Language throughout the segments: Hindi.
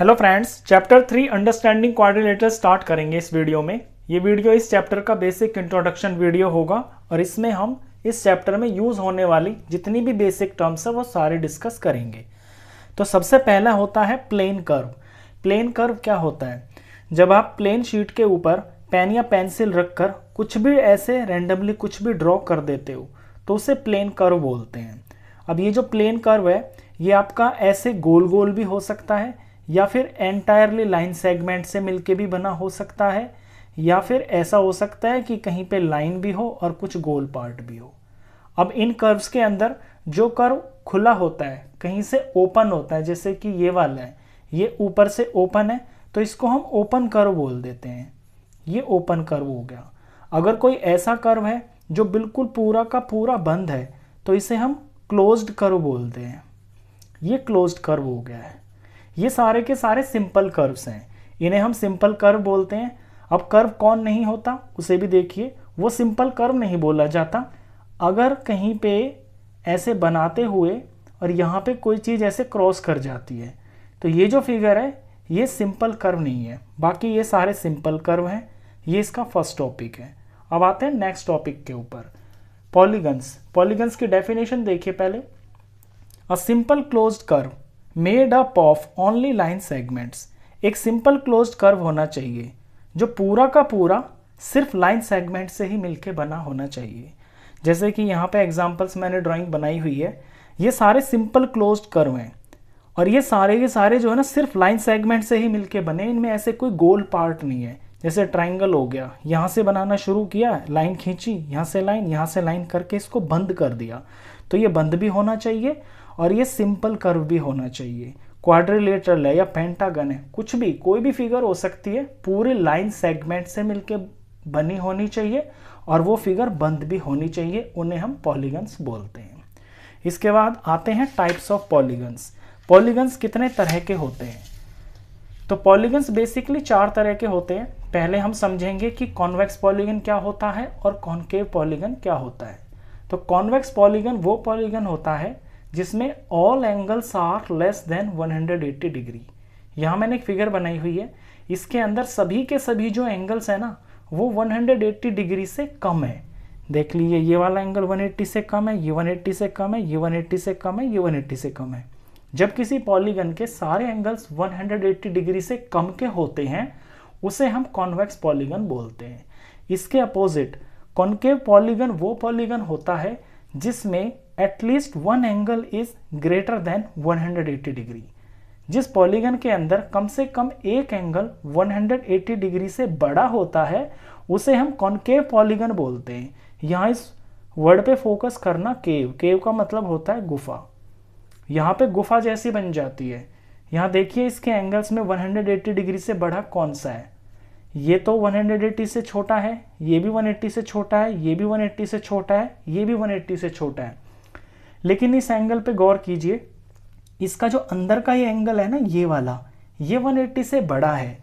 Hello friends, chapter 3 understanding quadrilateral start करेंगे इस वीडियो में। ये वीडियो इस चैप्टर का बेसिक इंट्रोडक्शन वीडियो होगा और इसमें हम इस चैप्टर में यूज़ होने वाली जितनी भी बेसिक टर्म्स है वो सारे डिस्कस करेंगे। तो सबसे पहला होता है प्लेन कर्व। प्लेन कर्व क्या होता है? जब आप प्लेन शीट के ऊपर पेन या पेंसिल रखकर कुछ भी ऐसे रैंडमली कुछ भी ड्रॉ कर देते हो तो उसे प्लेन कर्व बोलते हैं। अब ये जो प्लेन कर्व है ये आपका ऐसे गोल गोल भी हो सकता है या फिर एंटायरली लाइन सेगमेंट से मिलके भी बना हो सकता है, या फिर ऐसा हो सकता है कि कहीं पे लाइन भी हो और कुछ गोल पार्ट भी हो। अब इन कर्व्स के अंदर जो कर्व खुला होता है कहीं से ओपन होता है, जैसे कि ये वाला है, ये ऊपर से ओपन है तो इसको हम ओपन कर्व बोल देते हैं। ये ओपन कर्व हो गया। अगर कोई ऐसा कर्व है जो बिल्कुल पूरा का पूरा बंद है तो इसे हम क्लोज्ड कर्व बोलते हैं। ये क्लोज्ड कर्व हो गया है। ये सारे के सारे सिंपल कर्व्स हैं, इन्हें हम सिंपल कर्व बोलते हैं। अब कर्व कौन नहीं होता उसे भी देखिए, वो सिंपल कर्व नहीं बोला जाता अगर कहीं पे ऐसे बनाते हुए और यहाँ पे कोई चीज़ ऐसे क्रॉस कर जाती है तो ये जो फिगर है ये सिंपल कर्व नहीं है। बाकी ये सारे सिंपल कर्व हैं। ये इसका फर्स्ट टॉपिक है। अब आते हैं नेक्स्ट टॉपिक के ऊपर, पॉलीगन्स। पॉलीगन्स की डेफिनेशन देखिए पहले। A simple closed curve made up of only line segments. एक सिंपल क्लोज्ड कर्व होना चाहिए जो पूरा का पूरा सिर्फ लाइन सेगमेंट से ही मिलके बना होना चाहिए। जैसे कि यहाँ पे एग्जांपल्स मैंने ड्राइंग बनाई हुई है, ये सारे सिंपल क्लोज्ड कर्व हैं और ये सारे के सारे जो है ना सिर्फ लाइन सेगमेंट से ही मिलके बने। इनमें ऐसे कोई गोल पार्ट नहीं है। जैसे ट्राइंगल हो गया, यहाँ से बनाना शुरू किया, लाइन खींची, यहाँ से लाइन करके इसको बंद कर दिया, तो ये बंद भी होना चाहिए और ये सिंपल कर्व भी होना चाहिए। क्वाड्रिलेटरल है या पेंटागन है, कुछ भी कोई भी फिगर हो सकती है, पूरे लाइन सेगमेंट से मिलके बनी होनी चाहिए और वो फिगर बंद भी होनी चाहिए। उन्हें हम पॉलीगन्स बोलते हैं। इसके बाद आते हैं टाइप्स ऑफ पॉलीगन्स। पॉलीगन्स कितने तरह के होते हैं? तो पॉलीगन्स बेसिकली 4 तरह के होते हैं। पहले हम समझेंगे कि कॉन्वेक्स पॉलीगन क्या होता है और कॉनकेव पॉलीगन क्या होता है। तो कॉन्वेक्स पॉलीगन वो पॉलीगन होता है जिसमें all angles are less than 180 degree. यहाँ मैंने एक फिगर बनाई हुई है, इसके अंदर सभी के सभी जो एंगल्स है ना वो 180 डिग्री से कम है। देख लीजिए, ये वाला एंगल 180 से कम है, ये 180 से कम है, ये 180 से कम है, ये 180 से कम है। जब किसी पॉलीगन के सारे एंगल्स 180 डिग्री से कम के होते हैं उसे हम कॉन्वेक्स पॉलीगन बोलते हैं। इसके अपोजिट कॉनकेव पॉलीगन वो पॉलीगन होता है जिसमें at least one angle is greater than 180 degree. जिस पॉलीगन के अंदर कम से कम एक एंगल 180 डिग्री से बड़ा होता है उसे हम कॉनकेव पॉलीगन बोलते हैं। यहाँ इस वर्ड पे फोकस करना, केव। केव का मतलब होता है गुफा। यहाँ पे गुफा जैसी बन जाती है। यहाँ देखिए इसके एंगल्स में 180 डिग्री से बड़ा कौन सा है? ये तो 180 से छोटा है, ये भी 180 से छोटा है, ये भी 180 से छोटा है, ये भी 180 से छोटा है। लेकिन इस एंगल पे गौर कीजिए, इसका जो अंदर का ये एंगल है ना, ये वाला, ये 180 से बड़ा है।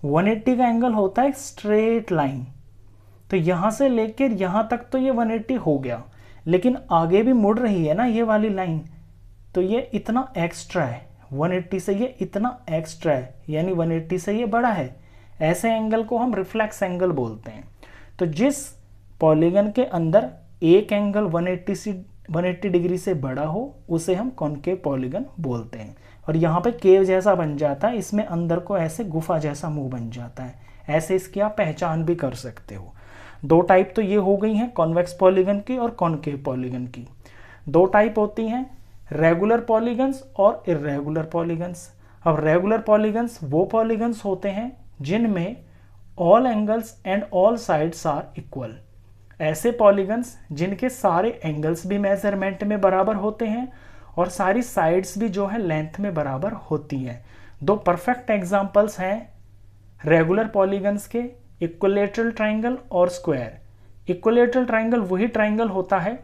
180 का एंगल होता है स्ट्रेट लाइन, तो यहाँ से लेकर यहाँ तक तो ये 180 हो गया, लेकिन आगे भी मुड़ रही है ना ये वाली लाइन, तो ये इतना एक्स्ट्रा है। 180 से ये इतना एक्स्ट्रा है, यानी 180 से ये बड़ा है। ऐसे एंगल को हम रिफ्लेक्स एंगल बोलते हैं। तो जिस पॉलीगन के अंदर एक एंगल 180 डिग्री से बड़ा हो उसे हम कॉनकेव पॉलीगन बोलते हैं। और यहाँ पे केव जैसा बन जाता है, इसमें अंदर को ऐसे गुफा जैसा मुंह बन जाता है। ऐसे इसकी आप पहचान भी कर सकते हो। 2 टाइप तो ये हो गई हैं, कॉन्वेक्स पॉलीगन की और कॉनकेव पॉलीगन की। 2 टाइप होती हैं, रेगुलर पॉलीगन्स और इर्रेगुलर पॉलीगन्स। अब रेगुलर पॉलीगन्स वो पॉलीगन्स होते हैं जिनमें all angles and all sides are equal. ऐसे पॉलीगन्स जिनके सारे एंगल्स भी मेजरमेंट में बराबर होते हैं और सारी साइड्स भी जो है लेंथ में बराबर होती हैं। 2 परफेक्ट एग्जांपल्स हैं रेगुलर पॉलीगन्स के, इक्विलैटरल ट्राइंगल और स्क्वायर। इक्विलैटरल ट्राइंगल वही ट्राइंगल होता है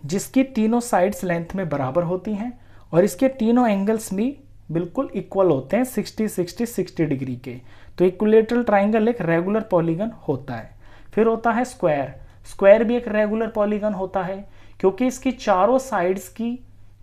जिसकी तीनों साइड्स लेंथ में बराबर होती हैं और इसके तीनों एंगल्स भी बिल्कुल इक्वल होते हैं, 60-60-60 डिग्री के। तो इक्विलैटरल ट्राइंगल एक रेगुलर पॉलीगन होता है। फिर होता है स्क्वायर। स्क्वायर भी एक रेगुलर पॉलीगन होता है क्योंकि इसकी चारों साइड्स की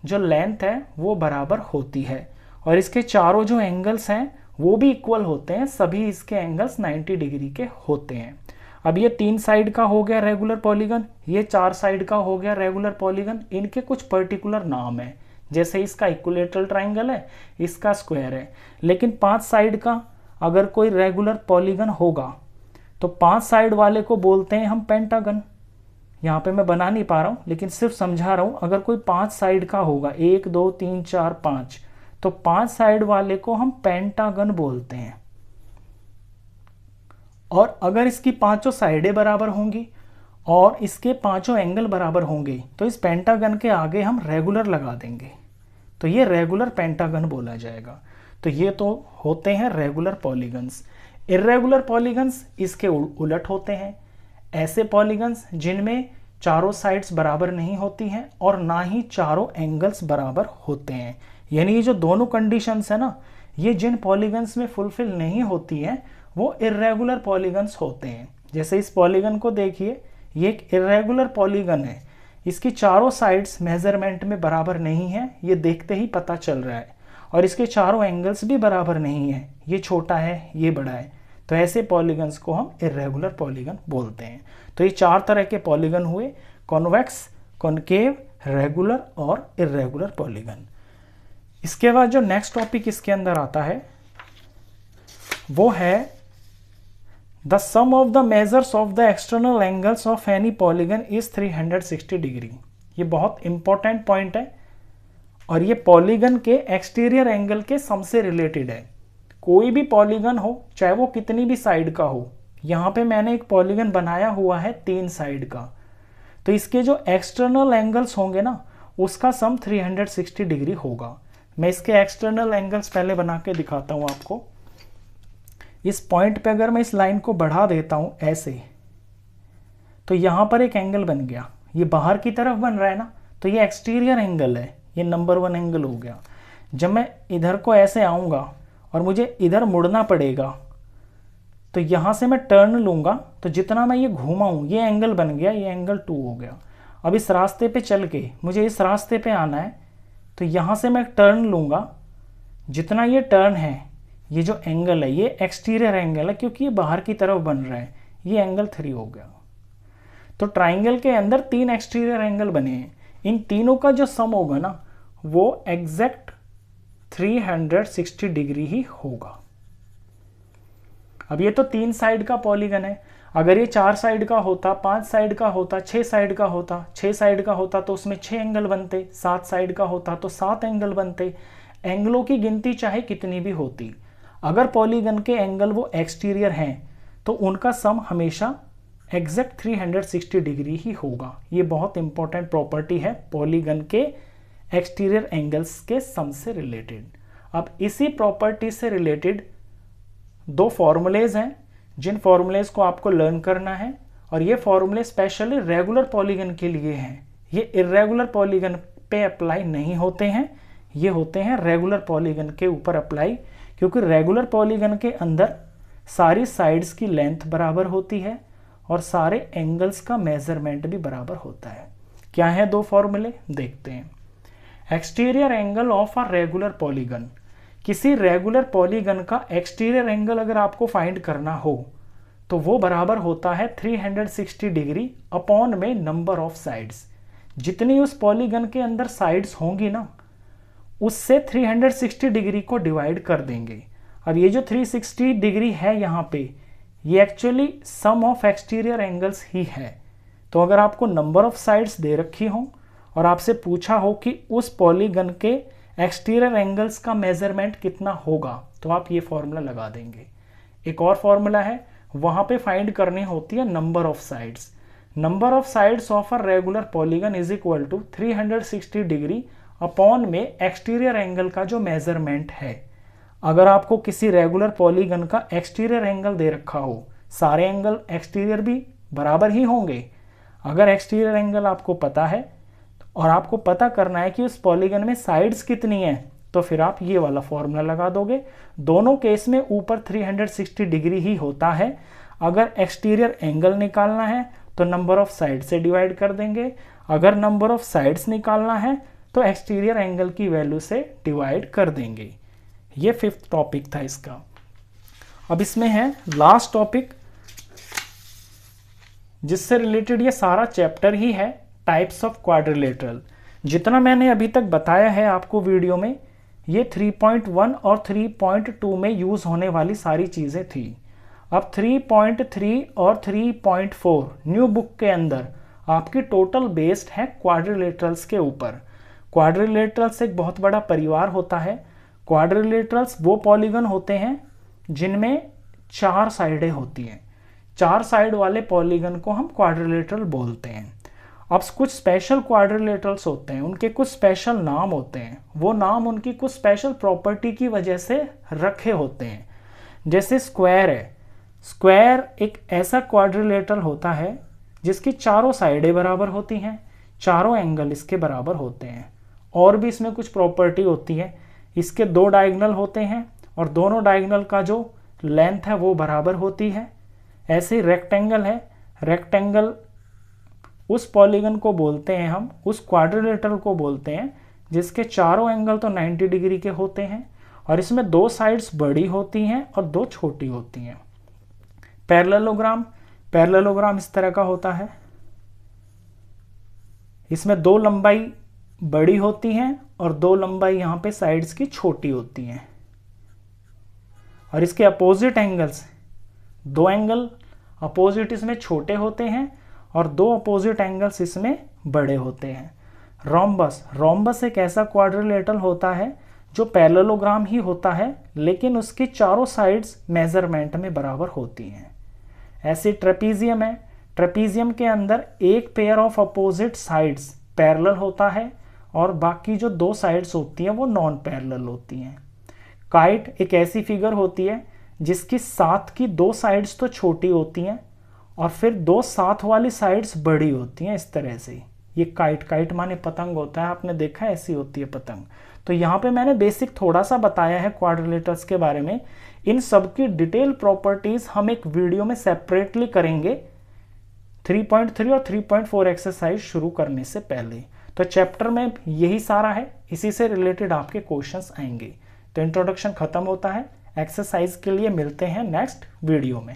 जो लेंथ है वो बराबर होती है और इसके चारों जो एंगल्स हैं वो भी इक्वल होते हैं, सभी इसके एंगल्स 90 डिग्री के होते हैं। अब ये 3 साइड का हो गया रेगुलर पॉलीगन, ये 4 साइड का हो गया रेगुलर पॉलीगन। इनके कुछ पर्टिकुलर नाम है, जैसे इसका इक्विलेटरल ट्राइंगल है, इसका स्क्वायर है। लेकिन 5 साइड का अगर कोई रेगुलर पॉलीगन होगा तो 5 साइड वाले को बोलते हैं हम पेंटागन। यहाँ पे मैं बना नहीं पा रहा हूँ लेकिन सिर्फ समझा रहा हूँ। अगर कोई 5 साइड का होगा, 1 2 3 4 5, तो 5 साइड वाले को हम पेंटागन बोलते हैं। और अगर इसकी 5 साइडें बराबर होंगी और इसके 5 एंगल बराबर होंगे तो इस पेंटागन के आगे हम रेगुलर लगा देंगे, तो ये रेगुलर पेंटागन बोला जाएगा। तो ये तो होते हैं रेगुलर पॉलीगन्स। इर्रेगुलर पॉलीगन्स इसके उलट होते हैं, ऐसे पॉलीगन्स जिनमें चारों साइड्स बराबर नहीं होती हैं और ना ही चारों एंगल्स बराबर होते हैं। यानी ये जो दोनों कंडीशंस है ना, ये जिन पॉलीगन्स में फुलफिल नहीं होती हैं वो इर्रेगुलर पॉलीगन्स होते हैं। जैसे इस पॉलीगन को देखिए, ये एक इर्रेगुलर पॉलीगन है, इसकी चारों साइड्स मेजरमेंट में बराबर नहीं है, ये देखते ही पता चल रहा है, और इसके चारों एंगल्स भी बराबर नहीं है, ये छोटा है ये बड़ा है। तो ऐसे पॉलीगन्स को हम इर्रेगुलर पॉलीगन बोलते हैं। तो ये 4 तरह के पॉलीगन हुए, कॉन्वेक्स, कॉनकेव, रेगुलर और इर्रेगुलर पॉलीगन। इसके बाद जो नेक्स्ट टॉपिक इसके अंदर आता है वो है the sum of the measures of the external angles of any polygon is 360 degree. ये बहुत इंपॉर्टेंट पॉइंट है और ये पॉलीगन के एक्सटीरियर एंगल के सम से रिलेटेड है। कोई भी पॉलीगन हो, चाहे वो कितनी भी साइड का हो, यहाँ पे मैंने एक पॉलीगन बनाया हुआ है 3 साइड का, तो इसके जो एक्सटर्नल एंगल्स होंगे ना उसका सम 360 डिग्री होगा। मैं इसके एक्सटर्नल एंगल्स पहले बना के दिखाता हूँ आपको। इस पॉइंट पे अगर मैं इस लाइन को बढ़ा देता हूँ ऐसे, तो यहाँ पर एक एंगल बन गया, ये बाहर की तरफ बन रहा है ना, तो ये एक्सटीरियर एंगल है, ये नंबर 1 एंगल हो गया। जब मैं इधर को ऐसे आऊँगा और मुझे इधर मुड़ना पड़ेगा, तो यहाँ से मैं टर्न लूँगा, तो जितना मैं ये घूमाऊँ ये एंगल बन गया, ये एंगल 2 हो गया। अब इस रास्ते पे चल के मुझे इस रास्ते पे आना है, तो यहाँ से मैं टर्न लूँगा, जितना ये टर्न है, ये जो एंगल है ये एक्सटीरियर एंगल है क्योंकि ये बाहर की तरफ बन रहा है, ये एंगल 3 हो गया। तो ट्राइंगल के अंदर 3 एक्सटीरियर एंगल बने हैं, इन तीनों का जो सम होगा ना वो एग्जैक्ट 360 डिग्री ही होगा। अब ये तो 3 साइड का पॉलीगन है, अगर ये 4 साइड का होता, 5 साइड का होता, 6 साइड का होता, 6 साइड का होता तो उसमें 6 एंगल बनते, 7 साइड का होता तो 7 एंगल बनते। एंगलों की गिनती चाहे कितनी भी होती, अगर पॉलीगन के एंगल वो एक्सटीरियर हैं तो उनका सम हमेशा एग्जैक्ट 360 डिग्री ही होगा। ये बहुत इंपॉर्टेंट प्रॉपर्टी है पॉलीगन के एक्सटीरियर एंगल्स के सम से रिलेटेड। अब इसी प्रॉपर्टी से रिलेटेड 2 फॉर्मूलेज हैं जिन फॉर्मूलेज को आपको लर्न करना है, और ये फॉर्मूले स्पेशली रेगुलर पॉलीगन के लिए हैं। ये इर्रेगुलर पॉलीगन पे अप्लाई नहीं होते हैं, ये होते हैं रेगुलर पॉलीगन के ऊपर अप्लाई, क्योंकि रेगुलर पॉलीगन के अंदर सारी साइड्स की लेंथ बराबर होती है और सारे एंगल्स का मेजरमेंट भी बराबर होता है। क्या है 2 फॉर्मूले, देखते हैं। Exterior angle of a regular polygon, किसी रेगुलर पॉलीगन का एक्सटीरियर एंगल अगर आपको फाइंड करना हो तो वो बराबर होता है 360 डिग्री अपॉन में नंबर ऑफ साइड्स। जितनी उस पॉलीगन के अंदर साइड्स होंगी ना उससे 360 डिग्री को डिवाइड कर देंगे। अब ये जो 360 डिग्री है यहाँ पे, ये actually sum of exterior angles ही है। तो अगर आपको नंबर ऑफ साइड्स दे रखी हो और आपसे पूछा हो कि उस पॉलीगन के एक्सटीरियर एंगल्स का मेजरमेंट कितना होगा, तो आप ये फॉर्मूला लगा देंगे। एक और फॉर्मूला है, वहाँ पे फाइंड करनी होती है number of sides. Number of sides of a regular polygon is equal to 360 degree upon में एक्सटीरियर एंगल का जो मेजरमेंट है। अगर आपको किसी रेगुलर पॉलीगन का एक्सटीरियर एंगल दे रखा हो, सारे एंगल एक्सटीरियर भी बराबर ही होंगे। अगर एक्सटीरियर एंगल आपको पता है और आपको पता करना है कि उस पॉलीगन में साइड्स कितनी हैं, तो फिर आप ये वाला फॉर्मूला लगा दोगे। दोनों केस में ऊपर 360 डिग्री ही होता है। अगर एक्सटीरियर एंगल निकालना है तो नंबर ऑफ साइड से डिवाइड कर देंगे, अगर नंबर ऑफ साइड्स निकालना है तो एक्सटीरियर एंगल की वैल्यू से डिवाइड कर देंगे। ये 5th टॉपिक था इसका। अब इसमें है लास्ट टॉपिक जिससे रिलेटेड ये सारा चैप्टर ही है, टाइप्स ऑफ क्वाड्रिलेटरल। जितना मैंने अभी तक बताया है आपको वीडियो में, ये 3.1 और 3.2 में यूज़ होने वाली सारी चीज़ें थी। अब 3.3 और 3.4 न्यू बुक के अंदर आपकी टोटल बेस्ड है क्वाड्रिलेटरल्स के ऊपर। क्वाड्रिलेटरल्स एक बहुत बड़ा परिवार होता है। क्वाड्रिलेटरल्स वो पॉलीगन होते हैं जिनमें 4 साइडें होती हैं। 4 साइड वाले पॉलीगन को हम क्वाड्रिलेटरल बोलते हैं। अब कुछ स्पेशल क्वाड्रिलेटरल्स होते हैं, उनके कुछ स्पेशल नाम होते हैं। वो नाम उनकी कुछ स्पेशल प्रॉपर्टी की वजह से रखे होते हैं। जैसे स्क्वायर है, स्क्वायर एक ऐसा क्वाड्रिलेटरल होता है जिसकी चारों साइडें बराबर होती हैं, चारों एंगल इसके बराबर होते हैं। और भी इसमें कुछ प्रॉपर्टी होती है, इसके 2 डायगोनल होते हैं और दोनों डायगोनल का जो लेंथ है वो बराबर होती है। ऐसे ही रेक्टेंगल है, रेक्टेंगल उस पॉलीगन को बोलते हैं हम, उस क्वाड्रिलेटरल को बोलते हैं जिसके चारों एंगल तो 90 डिग्री के होते हैं और इसमें 2 साइड्स बड़ी होती हैं और 2 छोटी होती हैं। पैरेललोग्राम, पैरेललोग्राम इस तरह का होता है, इसमें 2 लंबाई बड़ी होती हैं और 2 लंबाई यहाँ पे साइड्स की छोटी होती हैं और इसके अपोजिट एंगल्स, 2 एंगल अपोजिट इसमें छोटे होते हैं और 2 अपोजिट एंगल्स इसमें बड़े होते हैं। रोम्बस, रोम्बस एक ऐसा क्वाड्रिलेटरल होता है जो पैरेललोग्राम ही होता है लेकिन उसकी चारों साइड्स मेजरमेंट में बराबर होती हैं। ऐसे ट्रेपीजियम है, ट्रेपीजियम के अंदर एक pair of opposite sides parallel होता है और बाकी जो 2 साइड्स होती हैं वो नॉन पैरेलल होती हैं। काइट एक ऐसी फिगर होती है जिसकी साथ की 2 साइड्स तो छोटी होती हैं और फिर 2 साथ वाली साइड्स बड़ी होती हैं। इस तरह से ये काइट, काइट माने पतंग होता है, आपने देखा है ऐसी होती है पतंग। तो यहाँ पे मैंने बेसिक थोड़ा सा बताया है क्वाड्रिलेटरल्स के बारे में। इन सब की डिटेल प्रॉपर्टीज हम एक वीडियो में सेपरेटली करेंगे 3.3 और 3.4 एक्सरसाइज शुरू करने से पहले। तो चैप्टर में यही सारा है, इसी से रिलेटेड आपके क्वेश्चंस आएंगे। तो इंट्रोडक्शन खत्म होता है, एक्सरसाइज के लिए मिलते हैं नेक्स्ट वीडियो में।